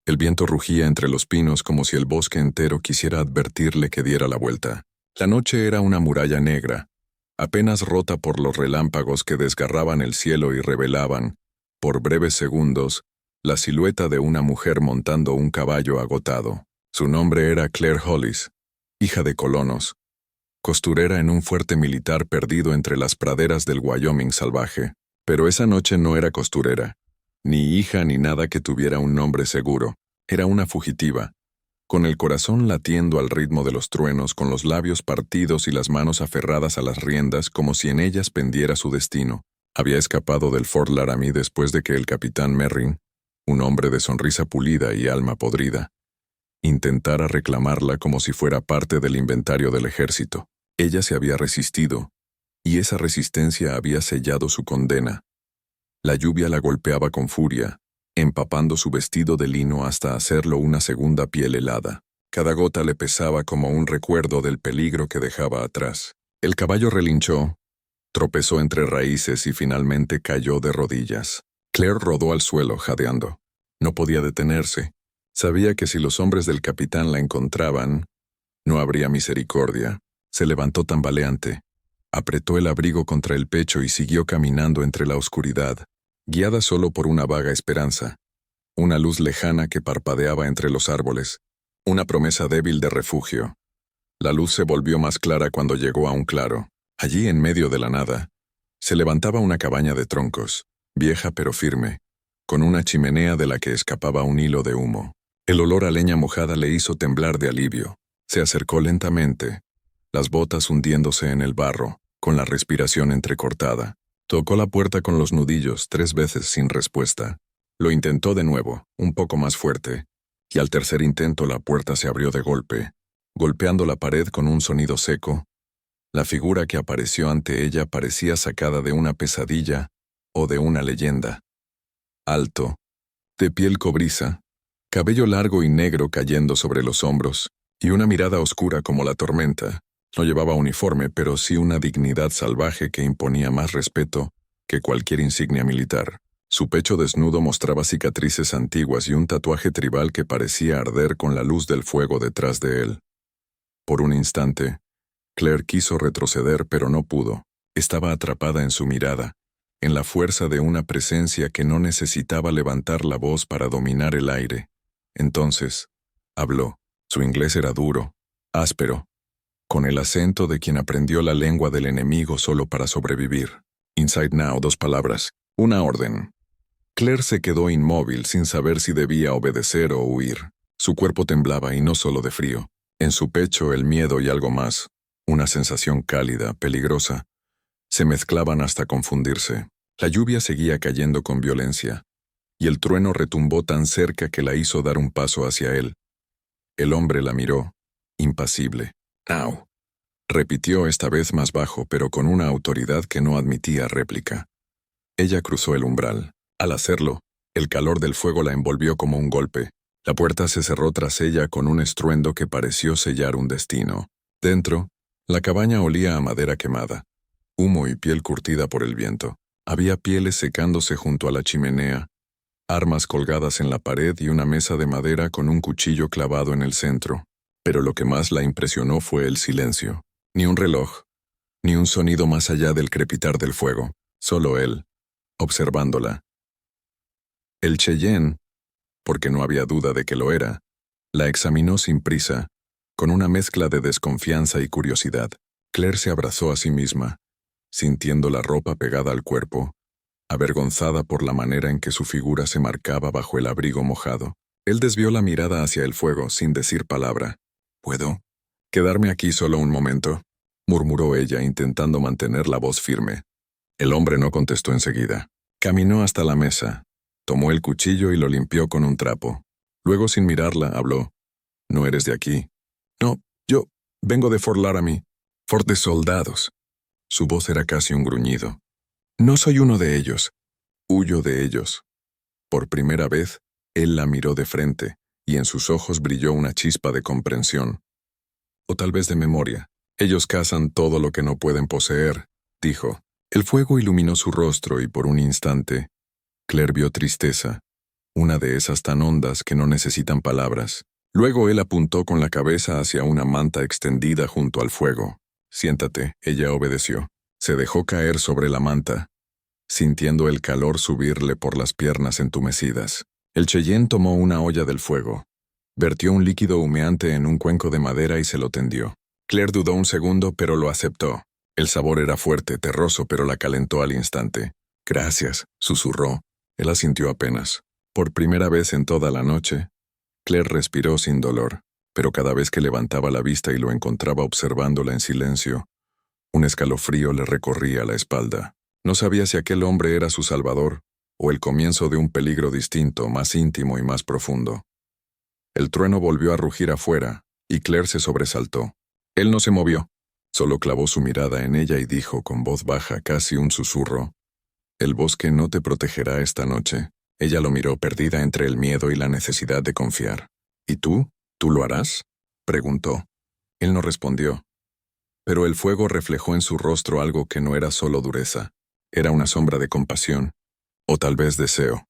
El viento rugía entre los pinos como si el bosque entero quisiera advertirle que diera la vuelta. La noche era una muralla negra, apenas rota por los relámpagos que desgarraban el cielo y revelaban, por breves segundos, la silueta de una mujer montando un caballo agotado. Su nombre era Claire Hollis, hija de colonos, costurera en un fuerte militar perdido entre las praderas del Wyoming salvaje. Pero esa noche no era costurera, ni hija ni nada que tuviera un nombre seguro. Era una fugitiva, con el corazón latiendo al ritmo de los truenos, con los labios partidos y las manos aferradas a las riendas como si en ellas pendiera su destino. Había escapado del Fort Laramie después de que el capitán Merrin, un hombre de sonrisa pulida y alma podrida, intentara reclamarla como si fuera parte del inventario del ejército. Ella se había resistido, y esa resistencia había sellado su condena. La lluvia la golpeaba con furia, empapando su vestido de lino hasta hacerlo una segunda piel helada. Cada gota le pesaba como un recuerdo del peligro que dejaba atrás. El caballo relinchó, tropezó entre raíces y finalmente cayó de rodillas. Claire rodó al suelo, jadeando. No podía detenerse. Sabía que si los hombres del capitán la encontraban, no habría misericordia. Se levantó tambaleante, apretó el abrigo contra el pecho y siguió caminando entre la oscuridad, guiada solo por una vaga esperanza, una luz lejana que parpadeaba entre los árboles, una promesa débil de refugio. La luz se volvió más clara cuando llegó a un claro. Allí, en medio de la nada, se levantaba una cabaña de troncos, vieja pero firme, con una chimenea de la que escapaba un hilo de humo. El olor a leña mojada le hizo temblar de alivio. Se acercó lentamente, las botas hundiéndose en el barro, con la respiración entrecortada. Tocó la puerta con los nudillos 3 veces sin respuesta. Lo intentó de nuevo, un poco más fuerte, y al tercer intento la puerta se abrió de golpe, golpeando la pared con un sonido seco. La figura que apareció ante ella parecía sacada de una pesadilla o de una leyenda. Alto, de piel cobriza, cabello largo y negro cayendo sobre los hombros, y una mirada oscura como la tormenta. No llevaba uniforme, pero sí una dignidad salvaje que imponía más respeto que cualquier insignia militar. Su pecho desnudo mostraba cicatrices antiguas y un tatuaje tribal que parecía arder con la luz del fuego detrás de él. Por un instante, Claire quiso retroceder, pero no pudo. Estaba atrapada en su mirada, en la fuerza de una presencia que no necesitaba levantar la voz para dominar el aire. Entonces, habló. Su inglés era duro, áspero, con el acento de quien aprendió la lengua del enemigo solo para sobrevivir. Inside now, 2 palabras, una orden. Claire se quedó inmóvil sin saber si debía obedecer o huir. Su cuerpo temblaba y no solo de frío. En su pecho el miedo y algo más, una sensación cálida, peligrosa, se mezclaban hasta confundirse. La lluvia seguía cayendo con violencia, y el trueno retumbó tan cerca que la hizo dar un paso hacia él. El hombre la miró, impasible. «Now», repitió esta vez más bajo, pero con una autoridad que no admitía réplica. Ella cruzó el umbral. Al hacerlo, el calor del fuego la envolvió como un golpe. La puerta se cerró tras ella con un estruendo que pareció sellar un destino. Dentro, la cabaña olía a madera quemada, humo y piel curtida por el viento. Había pieles secándose junto a la chimenea, armas colgadas en la pared y una mesa de madera con un cuchillo clavado en el centro. Pero lo que más la impresionó fue el silencio. Ni un reloj, ni un sonido más allá del crepitar del fuego. Solo él, observándola. El Cheyenne, porque no había duda de que lo era, la examinó sin prisa, con una mezcla de desconfianza y curiosidad. Claire se abrazó a sí misma, sintiendo la ropa pegada al cuerpo, avergonzada por la manera en que su figura se marcaba bajo el abrigo mojado. Él desvió la mirada hacia el fuego sin decir palabra. «¿Puedo quedarme aquí solo un momento?», murmuró ella intentando mantener la voz firme. El hombre no contestó enseguida. Caminó hasta la mesa, tomó el cuchillo y lo limpió con un trapo. Luego, sin mirarla, habló. «¿No eres de aquí?» «No, yo vengo de Fort Laramie, Fort de soldados». Su voz era casi un gruñido. «No soy uno de ellos. Huyo de ellos». Por primera vez, él la miró de frente, y en sus ojos brilló una chispa de comprensión. O tal vez de memoria. «Ellos cazan todo lo que no pueden poseer», dijo. El fuego iluminó su rostro y por un instante, Claire vio tristeza, una de esas tan hondas que no necesitan palabras. Luego él apuntó con la cabeza hacia una manta extendida junto al fuego. Siéntate, ella obedeció. Se dejó caer sobre la manta, sintiendo el calor subirle por las piernas entumecidas. El Cheyenne tomó una olla del fuego, vertió un líquido humeante en un cuenco de madera y se lo tendió. Claire dudó un segundo, pero lo aceptó. El sabor era fuerte, terroso, pero la calentó al instante. Gracias, susurró. Él asintió apenas. Por primera vez en toda la noche, Claire respiró sin dolor, pero cada vez que levantaba la vista y lo encontraba observándola en silencio, un escalofrío le recorría la espalda. No sabía si aquel hombre era su salvador o el comienzo de un peligro distinto, más íntimo y más profundo. El trueno volvió a rugir afuera, y Claire se sobresaltó. Él no se movió, solo clavó su mirada en ella y dijo con voz baja, casi un susurro, «El bosque no te protegerá esta noche». Ella lo miró perdida entre el miedo y la necesidad de confiar. «¿Y tú? ¿Tú lo harás?», preguntó. Él no respondió, pero el fuego reflejó en su rostro algo que no era solo dureza, era una sombra de compasión, o tal vez deseo.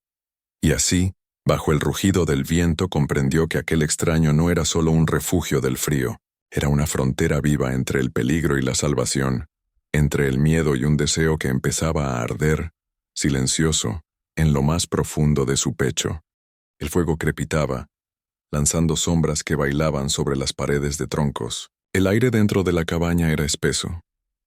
Y así, bajo el rugido del viento, comprendió que aquel extraño no era solo un refugio del frío, era una frontera viva entre el peligro y la salvación, entre el miedo y un deseo que empezaba a arder, silencioso, en lo más profundo de su pecho. El fuego crepitaba, lanzando sombras que bailaban sobre las paredes de troncos. El aire dentro de la cabaña era espeso,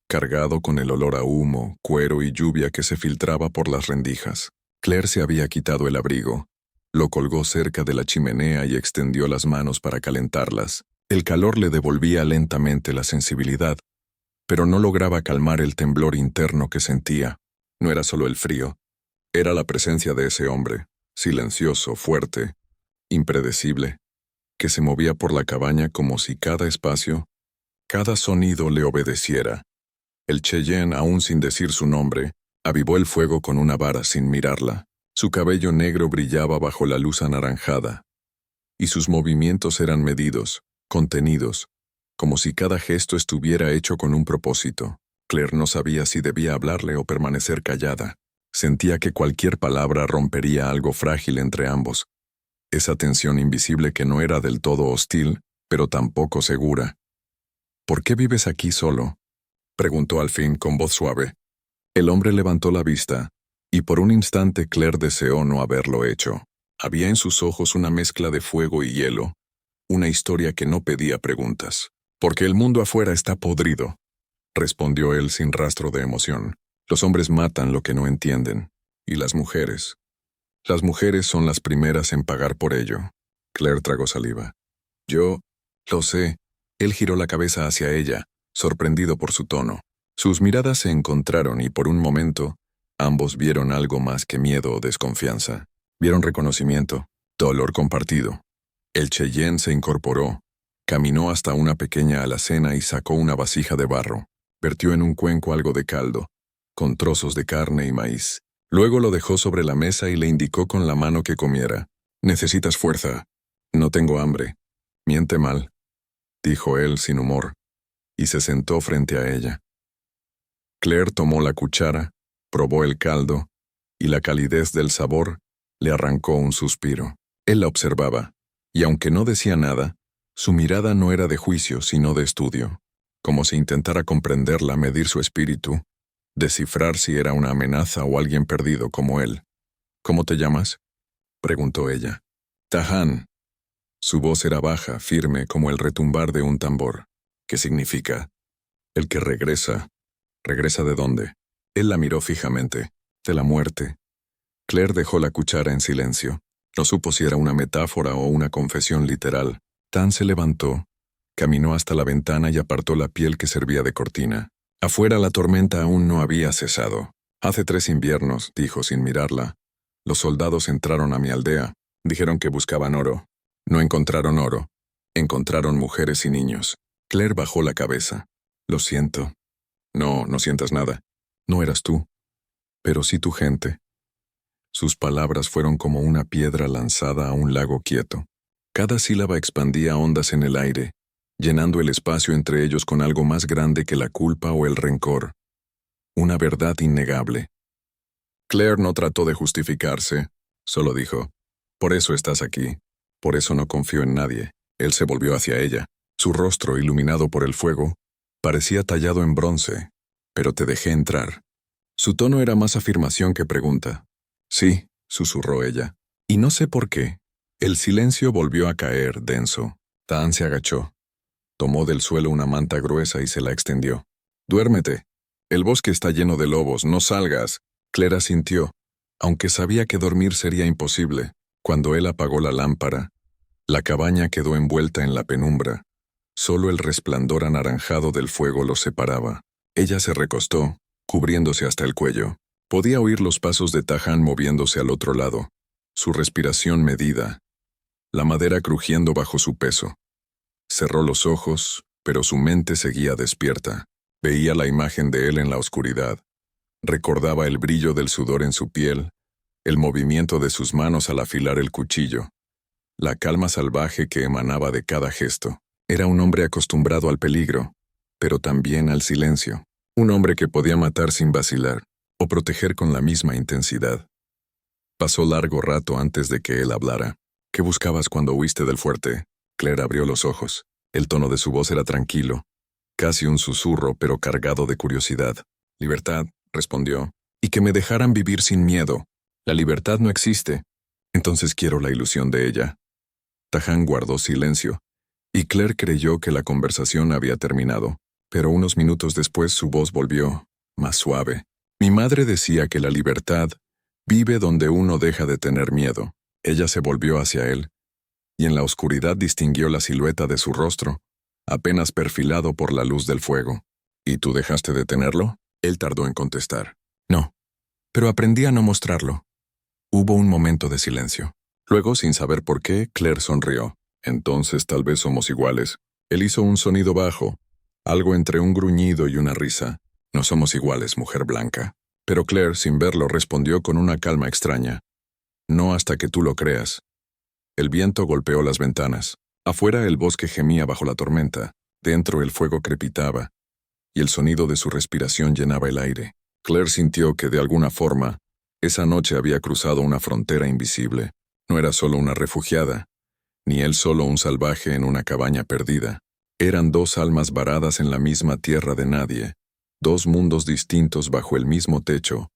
cargado con el olor a humo, cuero y lluvia que se filtraba por las rendijas. Claire se había quitado el abrigo, lo colgó cerca de la chimenea y extendió las manos para calentarlas. El calor le devolvía lentamente la sensibilidad, pero no lograba calmar el temblor interno que sentía. No era solo el frío, era la presencia de ese hombre, silencioso, fuerte, impredecible, que se movía por la cabaña como si cada espacio, cada sonido le obedeciera. El Cheyenne, aún sin decir su nombre, avivó el fuego con una vara sin mirarla. Su cabello negro brillaba bajo la luz anaranjada, y sus movimientos eran medidos, contenidos, como si cada gesto estuviera hecho con un propósito. Claire no sabía si debía hablarle o permanecer callada. Sentía que cualquier palabra rompería algo frágil entre ambos. Esa tensión invisible que no era del todo hostil, pero tampoco segura. «¿Por qué vives aquí solo?», preguntó al fin con voz suave. El hombre levantó la vista, y por un instante Claire deseó no haberlo hecho. Había en sus ojos una mezcla de fuego y hielo, una historia que no pedía preguntas. «Porque el mundo afuera está podrido», respondió él sin rastro de emoción. «Los hombres matan lo que no entienden, y las mujeres son las primeras en pagar por ello». Claire tragó saliva. «Yo lo sé». Él giró la cabeza hacia ella, sorprendido por su tono. Sus miradas se encontraron y por un momento, ambos vieron algo más que miedo o desconfianza. Vieron reconocimiento, dolor compartido. El Cheyenne se incorporó, caminó hasta una pequeña alacena y sacó una vasija de barro. Vertió en un cuenco algo de caldo, con trozos de carne y maíz. Luego lo dejó sobre la mesa y le indicó con la mano que comiera. «Necesitas fuerza. No tengo hambre». «Miente mal», dijo él sin humor, y se sentó frente a ella. Claire tomó la cuchara, probó el caldo, y la calidez del sabor le arrancó un suspiro. Él la observaba, y aunque no decía nada, su mirada no era de juicio sino de estudio, como si intentara comprenderla, medir su espíritu, descifrar si era una amenaza o alguien perdido como él. «¿Cómo te llamas?», preguntó ella. «Tahan». Su voz era baja, firme, como el retumbar de un tambor. «¿Qué significa?». «El que regresa». «¿Regresa de dónde?». Él la miró fijamente. «De la muerte». Claire dejó la cuchara en silencio. No supo si era una metáfora o una confesión literal. Tan se levantó, caminó hasta la ventana y apartó la piel que servía de cortina. Afuera la tormenta aún no había cesado. «Hace 3 inviernos», dijo sin mirarla, «los soldados entraron a mi aldea. Dijeron que buscaban oro. No encontraron oro. Encontraron mujeres y niños». Claire bajó la cabeza. «Lo siento». «No, no sientas nada. No eras tú, pero sí tu gente». Sus palabras fueron como una piedra lanzada a un lago quieto. Cada sílaba expandía ondas en el aire, llenando el espacio entre ellos con algo más grande que la culpa o el rencor. Una verdad innegable. Claire no trató de justificarse, solo dijo, Por eso estás aquí. Por eso no confío en nadie. Él se volvió hacia ella. Su rostro, iluminado por el fuego, parecía tallado en bronce. Pero te dejé entrar. Su tono era más afirmación que pregunta. Sí, susurró ella. Y no sé por qué. El silencio volvió a caer, denso. Tahan se agachó. Tomó del suelo una manta gruesa y se la extendió. Duérmete. El bosque está lleno de lobos, no salgas. Claire asintió, aunque sabía que dormir sería imposible. Cuando él apagó la lámpara, la cabaña quedó envuelta en la penumbra. Solo el resplandor anaranjado del fuego los separaba. Ella se recostó, cubriéndose hasta el cuello. Podía oír los pasos de Tahan moviéndose al otro lado, su respiración medida, la madera crujiendo bajo su peso. Cerró los ojos, pero su mente seguía despierta. Veía la imagen de él en la oscuridad. Recordaba el brillo del sudor en su piel, el movimiento de sus manos al afilar el cuchillo, la calma salvaje que emanaba de cada gesto. Era un hombre acostumbrado al peligro, pero también al silencio. Un hombre que podía matar sin vacilar, o proteger con la misma intensidad. Pasó largo rato antes de que él hablara. ¿Qué buscabas cuando huiste del fuerte? Claire abrió los ojos. El tono de su voz era tranquilo, casi un susurro, pero cargado de curiosidad. Libertad, respondió, y que me dejaran vivir sin miedo. La libertad no existe. Entonces quiero la ilusión de ella. Tahan guardó silencio, y Claire creyó que la conversación había terminado, pero unos minutos después su voz volvió, más suave. Mi madre decía que la libertad vive donde uno deja de tener miedo. Ella se volvió hacia él, y en la oscuridad distinguió la silueta de su rostro, apenas perfilado por la luz del fuego. ¿Y tú dejaste de tenerlo? Él tardó en contestar. No, pero aprendí a no mostrarlo. Hubo un momento de silencio. Luego, sin saber por qué, Claire sonrió. Entonces tal vez somos iguales. Él hizo un sonido bajo, algo entre un gruñido y una risa. No somos iguales, mujer blanca. Pero Claire, sin verlo, respondió con una calma extraña. No hasta que tú lo creas. El viento golpeó las ventanas. Afuera el bosque gemía bajo la tormenta. Dentro el fuego crepitaba, y el sonido de su respiración llenaba el aire. Claire sintió que, de alguna forma, esa noche había cruzado una frontera invisible. No era solo una refugiada, ni él solo un salvaje en una cabaña perdida. Eran dos almas varadas en la misma tierra de nadie, dos mundos distintos bajo el mismo techo,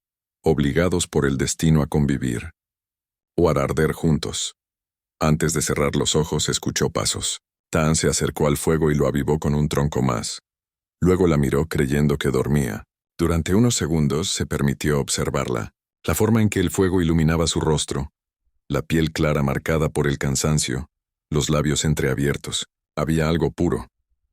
obligados por el destino a convivir, o a arder juntos. Antes de cerrar los ojos escuchó pasos. Tahan se acercó al fuego y lo avivó con un tronco más. Luego la miró creyendo que dormía. Durante unos segundos se permitió observarla. La forma en que el fuego iluminaba su rostro, la piel clara marcada por el cansancio, los labios entreabiertos. Había algo puro,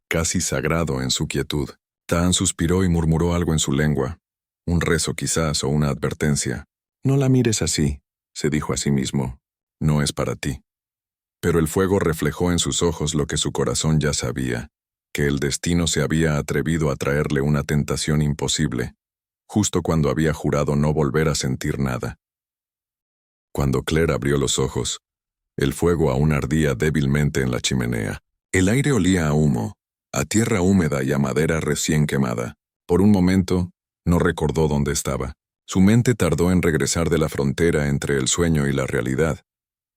casi sagrado en su quietud. Tahan suspiró y murmuró algo en su lengua. Un rezo quizás o una advertencia. No la mires así, se dijo a sí mismo. No es para ti. Pero el fuego reflejó en sus ojos lo que su corazón ya sabía, que el destino se había atrevido a traerle una tentación imposible, justo cuando había jurado no volver a sentir nada. Cuando Claire abrió los ojos, el fuego aún ardía débilmente en la chimenea. El aire olía a humo, a tierra húmeda y a madera recién quemada. Por un momento, no recordó dónde estaba. Su mente tardó en regresar de la frontera entre el sueño y la realidad,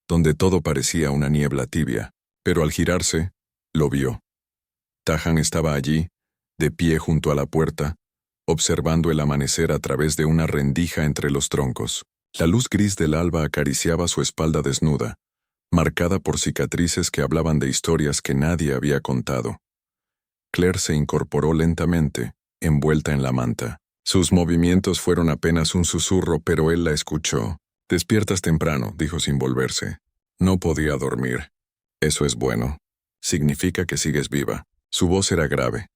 donde todo parecía una niebla tibia, pero al girarse, lo vio. Tahan estaba allí, de pie junto a la puerta, observando el amanecer a través de una rendija entre los troncos. La luz gris del alba acariciaba su espalda desnuda, marcada por cicatrices que hablaban de historias que nadie había contado. Claire se incorporó lentamente, envuelta en la manta. Sus movimientos fueron apenas un susurro, pero él la escuchó. «Despiertas temprano», dijo sin volverse. «No podía dormir». «Eso es bueno. Significa que sigues viva». Su voz era grave,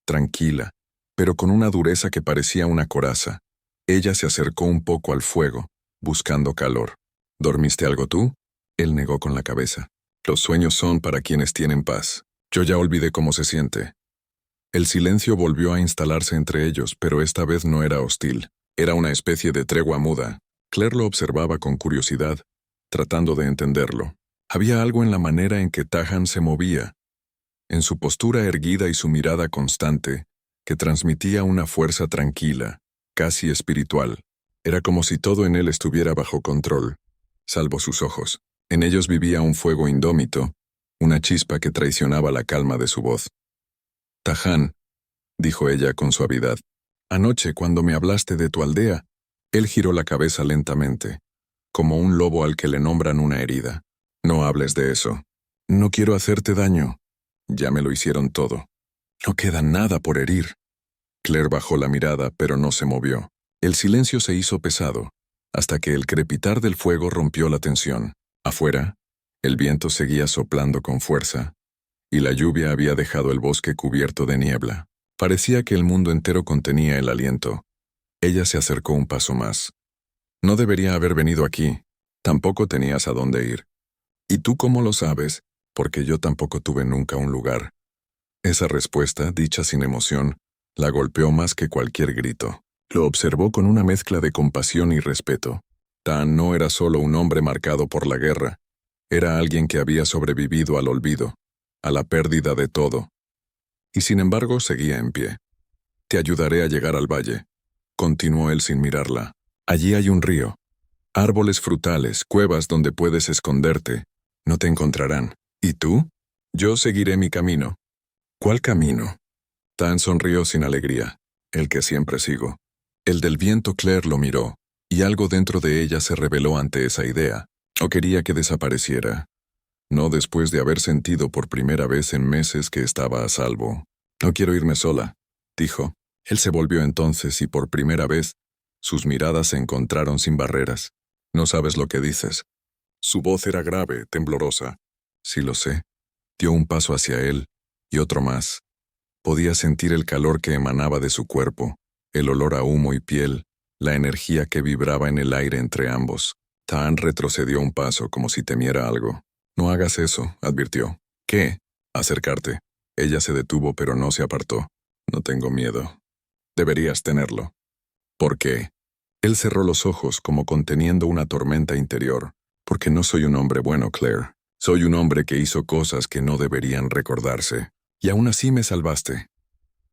tranquila, pero con una dureza que parecía una coraza. Ella se acercó un poco al fuego, buscando calor. «¿Dormiste algo tú?» Él negó con la cabeza. «Los sueños son para quienes tienen paz. Yo ya olvidé cómo se siente». El silencio volvió a instalarse entre ellos, pero esta vez no era hostil. Era una especie de tregua muda. Claire lo observaba con curiosidad, tratando de entenderlo. Había algo en la manera en que Tahan se movía, en su postura erguida y su mirada constante, que transmitía una fuerza tranquila, casi espiritual. Era como si todo en él estuviera bajo control, salvo sus ojos. En ellos vivía un fuego indómito, una chispa que traicionaba la calma de su voz. Tahan, dijo ella con suavidad, anoche cuando me hablaste de tu aldea, él giró la cabeza lentamente, como un lobo al que le nombran una herida. No hables de eso. No quiero hacerte daño. Ya me lo hicieron todo. No queda nada por herir. Claire bajó la mirada, pero no se movió. El silencio se hizo pesado, hasta que el crepitar del fuego rompió la tensión. Afuera, el viento seguía soplando con fuerza, y la lluvia había dejado el bosque cubierto de niebla. Parecía que el mundo entero contenía el aliento. Ella se acercó un paso más. No debería haber venido aquí. Tampoco tenías a dónde ir. ¿Y tú cómo lo sabes? Porque yo tampoco tuve nunca un lugar. Esa respuesta, dicha sin emoción, la golpeó más que cualquier grito. Lo observó con una mezcla de compasión y respeto. Tan no era solo un hombre marcado por la guerra. Era alguien que había sobrevivido al olvido, a la pérdida de todo. Y sin embargo seguía en pie. Te ayudaré a llegar al valle, continuó él sin mirarla. Allí hay un río. Árboles frutales, cuevas donde puedes esconderte. No te encontrarán. ¿Y tú? Yo seguiré mi camino. ¿Cuál camino? Tan sonrió sin alegría. El que siempre sigo. El del viento. Claire lo miró, y algo dentro de ella se rebeló ante esa idea. O quería que desapareciera. No después de haber sentido por primera vez en meses que estaba a salvo. No quiero irme sola, dijo. Él se volvió entonces y por primera vez, sus miradas se encontraron sin barreras. No sabes lo que dices. Su voz era grave, temblorosa. Sí lo sé. Dio un paso hacia él, y otro más. Podía sentir el calor que emanaba de su cuerpo, el olor a humo y piel, la energía que vibraba en el aire entre ambos. Tahan retrocedió un paso como si temiera algo. No hagas eso, advirtió. ¿Qué? Acercarte. Ella se detuvo pero no se apartó. No tengo miedo. Deberías tenerlo. ¿Por qué? Él cerró los ojos como conteniendo una tormenta interior. Porque no soy un hombre bueno, Claire. Soy un hombre que hizo cosas que no deberían recordarse. Y aún así me salvaste.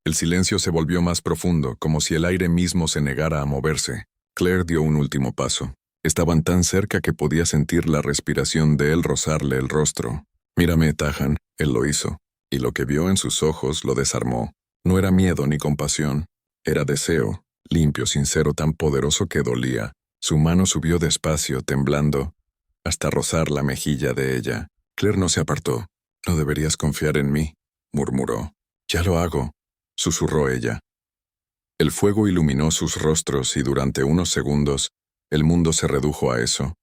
El silencio se volvió más profundo, como si el aire mismo se negara a moverse. Claire dio un último paso. Estaban tan cerca que podía sentir la respiración de él rozarle el rostro. Mírame, Tahan, él lo hizo. Y lo que vio en sus ojos lo desarmó. No era miedo ni compasión. Era deseo, limpio, sincero, tan poderoso que dolía. Su mano subió despacio, temblando, hasta rozar la mejilla de ella. Claire no se apartó. No deberías confiar en mí, murmuró. Ya lo hago, susurró ella. El fuego iluminó sus rostros y durante unos segundos, el mundo se redujo a eso.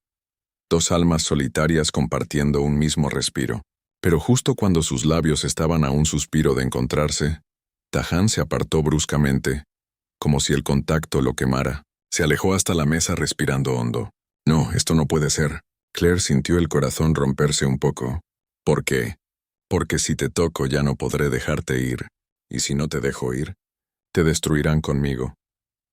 Dos almas solitarias compartiendo un mismo respiro. Pero justo cuando sus labios estaban a un suspiro de encontrarse, Tahan se apartó bruscamente, como si el contacto lo quemara. Se alejó hasta la mesa respirando hondo. No, esto no puede ser. Claire sintió el corazón romperse un poco. ¿Por qué? Porque si te toco ya no podré dejarte ir, y si no te dejo ir, te destruirán conmigo.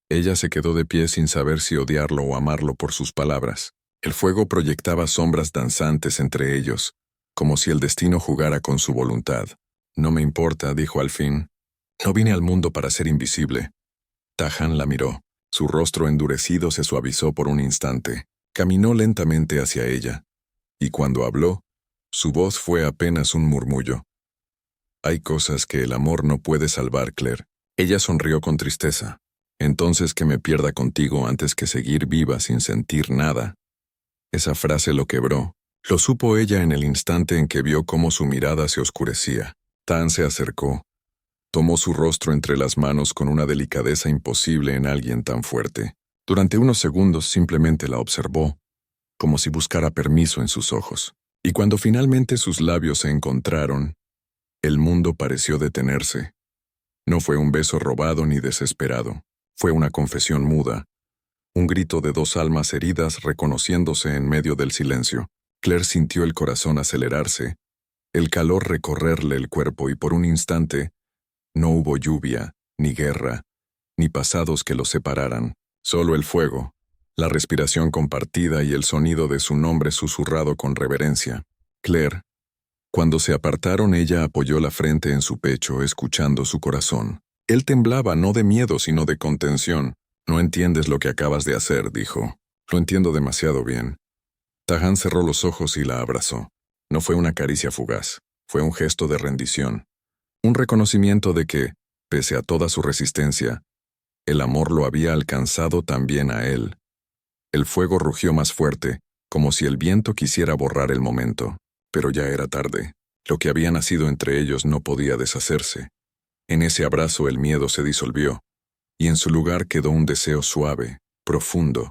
Ella se quedó de pie sin saber si odiarlo o amarlo por sus palabras. El fuego proyectaba sombras danzantes entre ellos, como si el destino jugara con su voluntad. No me importa, dijo al fin. No vine al mundo para ser invisible. Tahan la miró. Su rostro endurecido se suavizó por un instante. Caminó lentamente hacia ella. Y cuando habló, su voz fue apenas un murmullo. Hay cosas que el amor no puede salvar, Claire. Ella sonrió con tristeza. Entonces que me pierda contigo antes que seguir viva sin sentir nada. Esa frase lo quebró. Lo supo ella en el instante en que vio cómo su mirada se oscurecía. Tan se acercó. Tomó su rostro entre las manos con una delicadeza imposible en alguien tan fuerte. Durante unos segundos simplemente la observó, como si buscara permiso en sus ojos. Y cuando finalmente sus labios se encontraron, el mundo pareció detenerse. No fue un beso robado ni desesperado. Fue una confesión muda. Un grito de dos almas heridas reconociéndose en medio del silencio. Claire sintió el corazón acelerarse, el calor recorrerle el cuerpo y por un instante no hubo lluvia, ni guerra, ni pasados que los separaran. Solo el fuego, la respiración compartida y el sonido de su nombre susurrado con reverencia. Claire. Cuando se apartaron, ella apoyó la frente en su pecho, escuchando su corazón. Él temblaba no de miedo, sino de contención. No entiendes lo que acabas de hacer, dijo. Lo entiendo demasiado bien. Tahan cerró los ojos y la abrazó. No fue una caricia fugaz, fue un gesto de rendición, un reconocimiento de que, pese a toda su resistencia, el amor lo había alcanzado también a él. El fuego rugió más fuerte, como si el viento quisiera borrar el momento, pero ya era tarde. Lo que había nacido entre ellos no podía deshacerse. En ese abrazo el miedo se disolvió, y en su lugar quedó un deseo suave, profundo,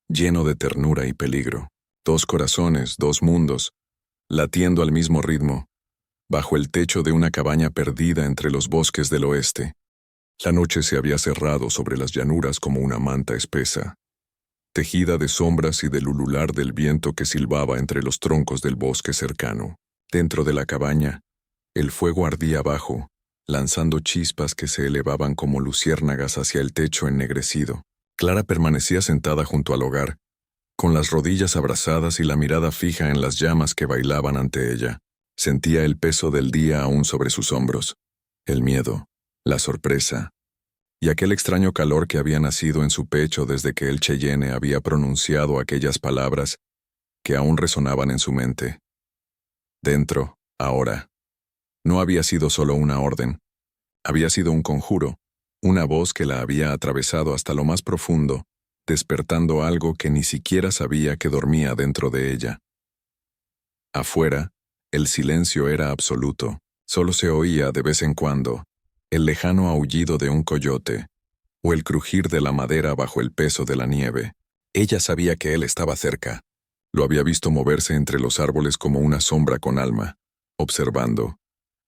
lleno de ternura y peligro. Dos corazones, dos mundos, latiendo al mismo ritmo, bajo el techo de una cabaña perdida entre los bosques del oeste. La noche se había cerrado sobre las llanuras como una manta espesa, tejida de sombras y del ulular del viento que silbaba entre los troncos del bosque cercano. Dentro de la cabaña, el fuego ardía abajo, lanzando chispas que se elevaban como luciérnagas hacia el techo ennegrecido. Clara permanecía sentada junto al hogar, con las rodillas abrazadas y la mirada fija en las llamas que bailaban ante ella. Sentía el peso del día aún sobre sus hombros, el miedo, la sorpresa, y aquel extraño calor que había nacido en su pecho desde que el Cheyenne había pronunciado aquellas palabras que aún resonaban en su mente. Dentro, ahora, no había sido solo una orden, había sido un conjuro, una voz que la había atravesado hasta lo más profundo, despertando algo que ni siquiera sabía que dormía dentro de ella. Afuera, el silencio era absoluto, solo se oía de vez en cuando el lejano aullido de un coyote o el crujir de la madera bajo el peso de la nieve. Ella sabía que él estaba cerca. Lo había visto moverse entre los árboles como una sombra con alma, observando,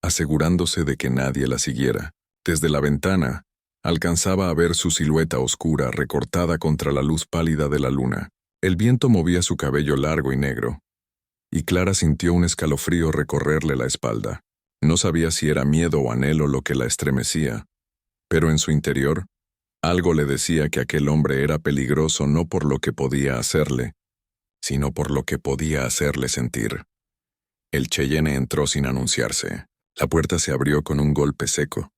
asegurándose de que nadie la siguiera. Desde la ventana, alcanzaba a ver su silueta oscura recortada contra la luz pálida de la luna. El viento movía su cabello largo y negro, y Clara sintió un escalofrío recorrerle la espalda. No sabía si era miedo o anhelo lo que la estremecía, pero en su interior, algo le decía que aquel hombre era peligroso no por lo que podía hacerle, sino por lo que podía hacerle sentir. El Cheyenne entró sin anunciarse. La puerta se abrió con un golpe seco,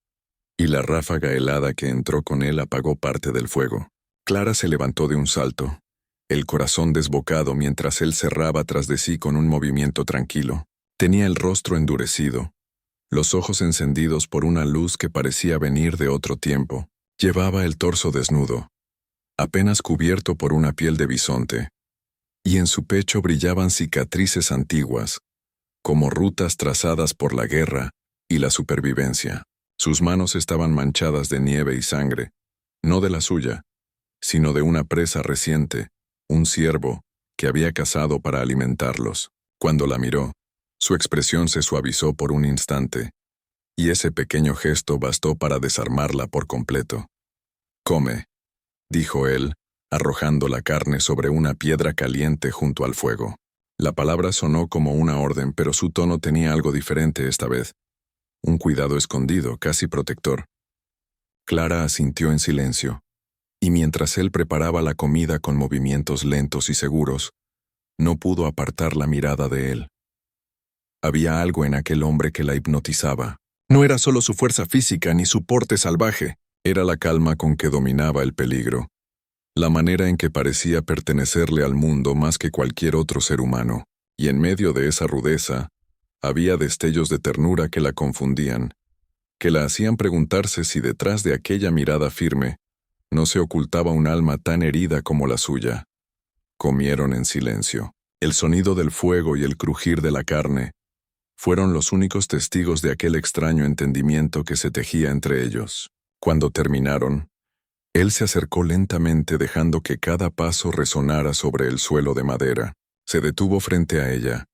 y la ráfaga helada que entró con él apagó parte del fuego. Clara se levantó de un salto, el corazón desbocado mientras él cerraba tras de sí con un movimiento tranquilo. Tenía el rostro endurecido, los ojos encendidos por una luz que parecía venir de otro tiempo. Llevaba el torso desnudo, apenas cubierto por una piel de bisonte, y en su pecho brillaban cicatrices antiguas, como rutas trazadas por la guerra y la supervivencia. Sus manos estaban manchadas de nieve y sangre, no de la suya, sino de una presa reciente, un ciervo, que había cazado para alimentarlos. Cuando la miró, su expresión se suavizó por un instante, y ese pequeño gesto bastó para desarmarla por completo. «Come», dijo él, arrojando la carne sobre una piedra caliente junto al fuego. La palabra sonó como una orden, pero su tono tenía algo diferente esta vez. Un cuidado escondido, casi protector. Clara asintió en silencio, y mientras él preparaba la comida con movimientos lentos y seguros, no pudo apartar la mirada de él. Había algo en aquel hombre que la hipnotizaba. No era solo su fuerza física ni su porte salvaje, era la calma con que dominaba el peligro, la manera en que parecía pertenecerle al mundo más que cualquier otro ser humano, y en medio de esa rudeza, había destellos de ternura que la confundían, que la hacían preguntarse si detrás de aquella mirada firme no se ocultaba un alma tan herida como la suya. Comieron en silencio. El sonido del fuego y el crujir de la carne fueron los únicos testigos de aquel extraño entendimiento que se tejía entre ellos. Cuando terminaron, él se acercó lentamente dejando que cada paso resonara sobre el suelo de madera. Se detuvo frente a ella,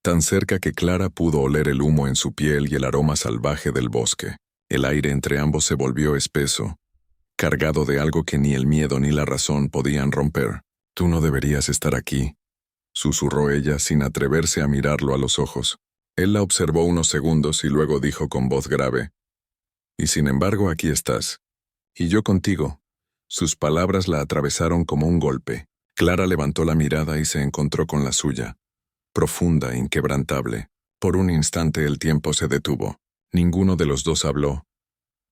tan cerca que Clara pudo oler el humo en su piel y el aroma salvaje del bosque. El aire entre ambos se volvió espeso, cargado de algo que ni el miedo ni la razón podían romper. «Tú no deberías estar aquí», susurró ella sin atreverse a mirarlo a los ojos. Él la observó unos segundos y luego dijo con voz grave, «Y sin embargo aquí estás. Y yo contigo». Sus palabras la atravesaron como un golpe. Clara levantó la mirada y se encontró con la suya, profunda, inquebrantable. Por un instante el tiempo se detuvo. Ninguno de los dos habló,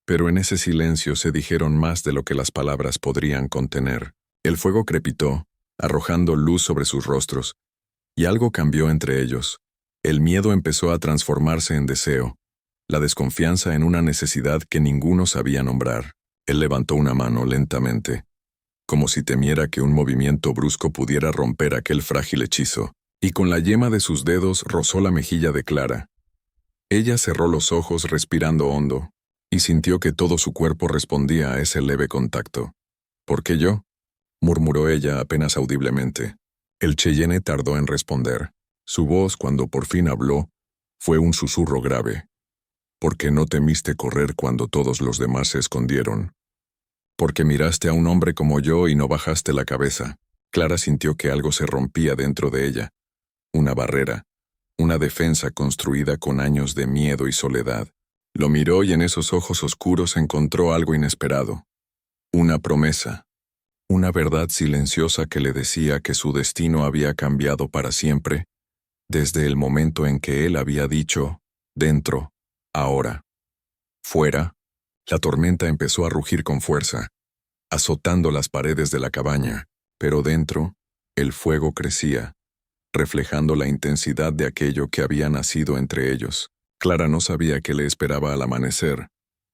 pero en ese silencio se dijeron más de lo que las palabras podrían contener. El fuego crepitó, arrojando luz sobre sus rostros, Y algo cambió entre ellos. El miedo empezó a transformarse en deseo, la desconfianza en una necesidad que ninguno sabía nombrar. Él levantó una mano lentamente, como si temiera que un movimiento brusco pudiera romper aquel frágil hechizo, y con la yema de sus dedos rozó la mejilla de Clara. Ella cerró los ojos respirando hondo, y sintió que todo su cuerpo respondía a ese leve contacto. «¿Por qué yo?», murmuró ella apenas audiblemente. El Cheyenne tardó en responder. Su voz, cuando por fin habló, fue un susurro grave. «¿Por qué no temiste correr cuando todos los demás se escondieron? Porque miraste a un hombre como yo y no bajaste la cabeza». Clara sintió que algo se rompía dentro de ella. Una barrera, una defensa construida con años de miedo y soledad. Lo miró y en esos ojos oscuros encontró algo inesperado. Una promesa. Una verdad silenciosa que le decía que su destino había cambiado para siempre, desde el momento en que él había dicho, dentro, ahora. Fuera, la tormenta empezó a rugir con fuerza, azotando las paredes de la cabaña, pero dentro, el fuego crecía, reflejando la intensidad de aquello que había nacido entre ellos. Clara no sabía qué le esperaba al amanecer,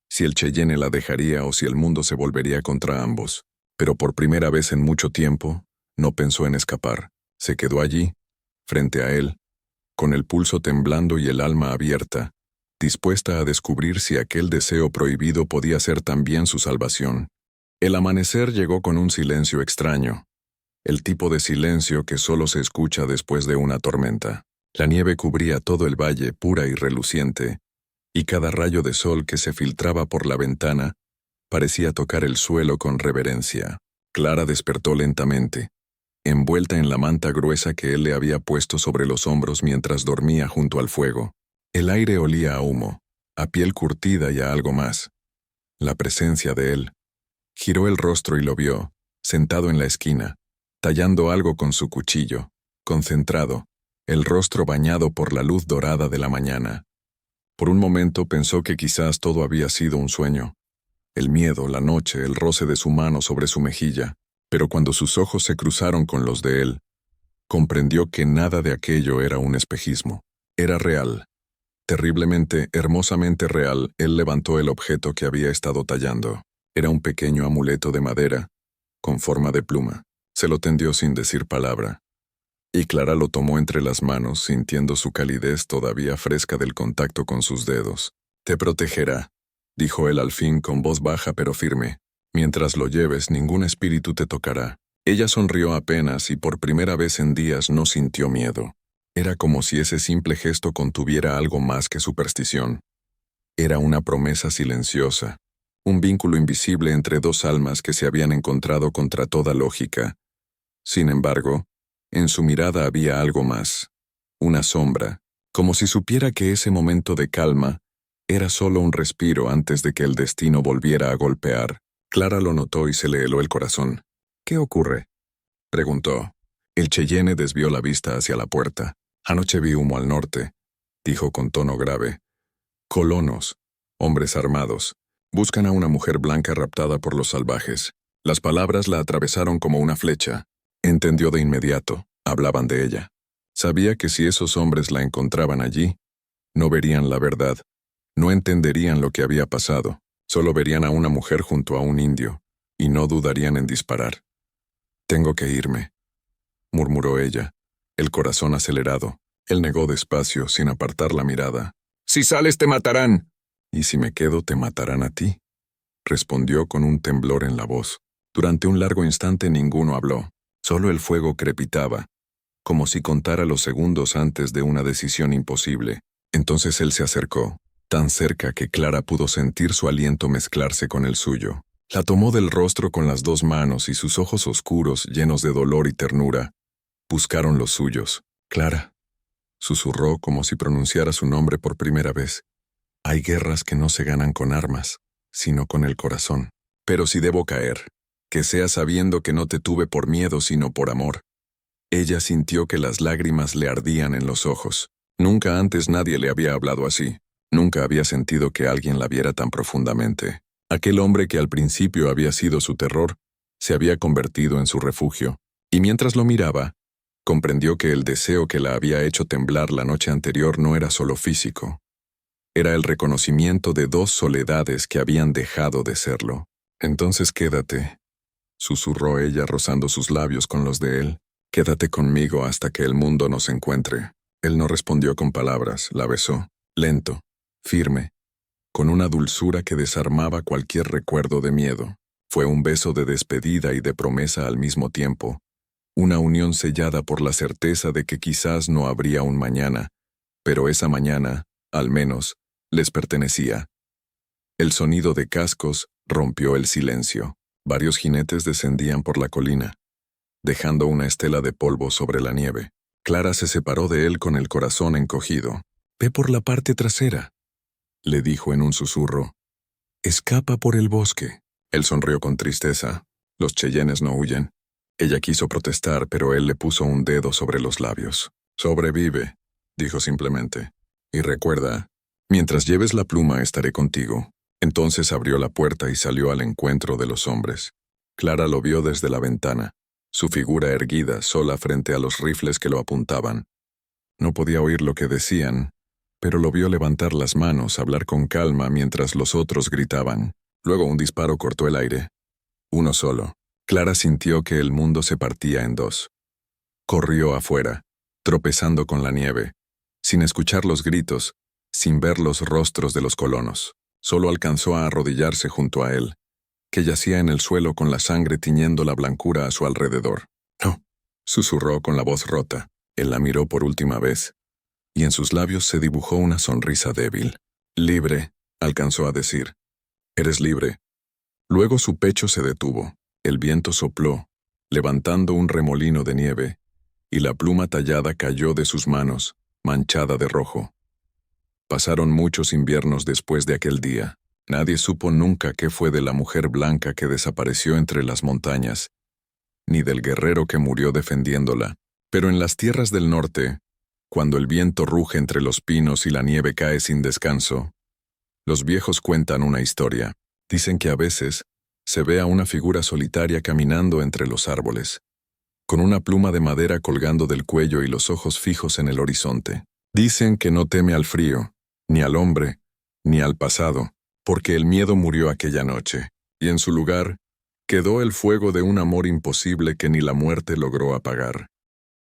si el Cheyenne la dejaría o si el mundo se volvería contra ambos. Pero por primera vez en mucho tiempo, no pensó en escapar. Se quedó allí, frente a él, con el pulso temblando y el alma abierta, dispuesta a descubrir si aquel deseo prohibido podía ser también su salvación. El amanecer llegó con un silencio extraño, el tipo de silencio que solo se escucha después de una tormenta. La nieve cubría todo el valle pura y reluciente, y cada rayo de sol que se filtraba por la ventana parecía tocar el suelo con reverencia. Clara despertó lentamente, envuelta en la manta gruesa que él le había puesto sobre los hombros mientras dormía junto al fuego. El aire olía a humo, a piel curtida y a algo más. La presencia de él. Giró el rostro y lo vio, sentado en la esquina, tallando algo con su cuchillo, concentrado, el rostro bañado por la luz dorada de la mañana. Por un momento pensó que quizás todo había sido un sueño. El miedo, la noche, el roce de su mano sobre su mejilla, pero cuando sus ojos se cruzaron con los de él, comprendió que nada de aquello era un espejismo. Era real. Terriblemente, hermosamente real. Él levantó el objeto que había estado tallando. Era un pequeño amuleto de madera, con forma de pluma. Se lo tendió sin decir palabra. Y Clara lo tomó entre las manos, sintiendo su calidez todavía fresca del contacto con sus dedos. «Te protegerá», dijo él al fin con voz baja pero firme. «Mientras lo lleves, ningún espíritu te tocará». Ella sonrió apenas y por primera vez en días no sintió miedo. Era como si ese simple gesto contuviera algo más que superstición. Era una promesa silenciosa, un vínculo invisible entre dos almas que se habían encontrado contra toda lógica. Sin embargo, en su mirada había algo más, una sombra, como si supiera que ese momento de calma era solo un respiro antes de que el destino volviera a golpear. Clara lo notó y se le heló el corazón. «¿Qué ocurre?», preguntó. El Cheyenne desvió la vista hacia la puerta. «Anoche vi humo al norte», dijo con tono grave. «Colonos, hombres armados, buscan a una mujer blanca raptada por los salvajes». Las palabras la atravesaron como una flecha. Entendió de inmediato, hablaban de ella. Sabía que si esos hombres la encontraban allí, no verían la verdad, no entenderían lo que había pasado, solo verían a una mujer junto a un indio, y no dudarían en disparar. «Tengo que irme», murmuró ella, el corazón acelerado. Él negó despacio, sin apartar la mirada. «Si sales te matarán». «Y si me quedo te matarán a ti», respondió con un temblor en la voz. Durante un largo instante ninguno habló. Solo el fuego crepitaba, como si contara los segundos antes de una decisión imposible. Entonces él se acercó, tan cerca que Clara pudo sentir su aliento mezclarse con el suyo. La tomó del rostro con las dos manos y sus ojos oscuros, llenos de dolor y ternura, buscaron los suyos. «Clara», susurró como si pronunciara su nombre por primera vez. «Hay guerras que no se ganan con armas, sino con el corazón. Pero si debo caer, que sea sabiendo que no te tuve por miedo sino por amor». Ella sintió que las lágrimas le ardían en los ojos. Nunca antes nadie le había hablado así. Nunca había sentido que alguien la viera tan profundamente. Aquel hombre que al principio había sido su terror, se había convertido en su refugio. Y mientras lo miraba, Comprendió que el deseo que la había hecho temblar la noche anterior no era solo físico. Era el reconocimiento de dos soledades que habían dejado de serlo. «Entonces quédate», susurró ella rozando sus labios con los de él. «Quédate conmigo hasta que el mundo nos encuentre». Él no respondió con palabras, la besó, lento, firme, con una dulzura que desarmaba cualquier recuerdo de miedo. Fue un beso de despedida y de promesa al mismo tiempo, una unión sellada por la certeza de que quizás no habría un mañana, pero esa mañana, al menos, les pertenecía. El sonido de cascos rompió el silencio. Varios jinetes descendían por la colina, dejando una estela de polvo sobre la nieve. Clara se separó de él con el corazón encogido. «Ve por la parte trasera», le dijo en un susurro. «Escapa por el bosque». Él sonrió con tristeza. Los cheyennes no huyen. Ella quiso protestar, pero él le puso un dedo sobre los labios. «Sobrevive», dijo simplemente. «Y recuerda, mientras lleves la pluma estaré contigo». Entonces abrió la puerta y salió al encuentro de los hombres. Clara lo vio desde la ventana, su figura erguida sola frente a los rifles que lo apuntaban. No podía oír lo que decían, pero lo vio levantar las manos, hablar con calma mientras los otros gritaban. Luego un disparo cortó el aire. Uno solo. Clara sintió que el mundo se partía en dos. Corrió afuera, tropezando con la nieve, sin escuchar los gritos, sin ver los rostros de los colonos. Solo alcanzó a arrodillarse junto a él, que yacía en el suelo con la sangre tiñendo la blancura a su alrededor. «No», susurró con la voz rota. Él la miró por última vez, y en sus labios se dibujó una sonrisa débil. «Libre», alcanzó a decir. «Eres libre». Luego su pecho se detuvo. El viento sopló, levantando un remolino de nieve, y la pluma tallada cayó de sus manos, manchada de rojo. Pasaron muchos inviernos después de aquel día. Nadie supo nunca qué fue de la mujer blanca que desapareció entre las montañas, ni del guerrero que murió defendiéndola. Pero en las tierras del norte, cuando el viento ruge entre los pinos y la nieve cae sin descanso, los viejos cuentan una historia. Dicen que a veces se ve a una figura solitaria caminando entre los árboles, con una pluma de madera colgando del cuello y los ojos fijos en el horizonte. Dicen que no teme al frío, ni al hombre, ni al pasado, porque el miedo murió aquella noche, y en su lugar quedó el fuego de un amor imposible que ni la muerte logró apagar.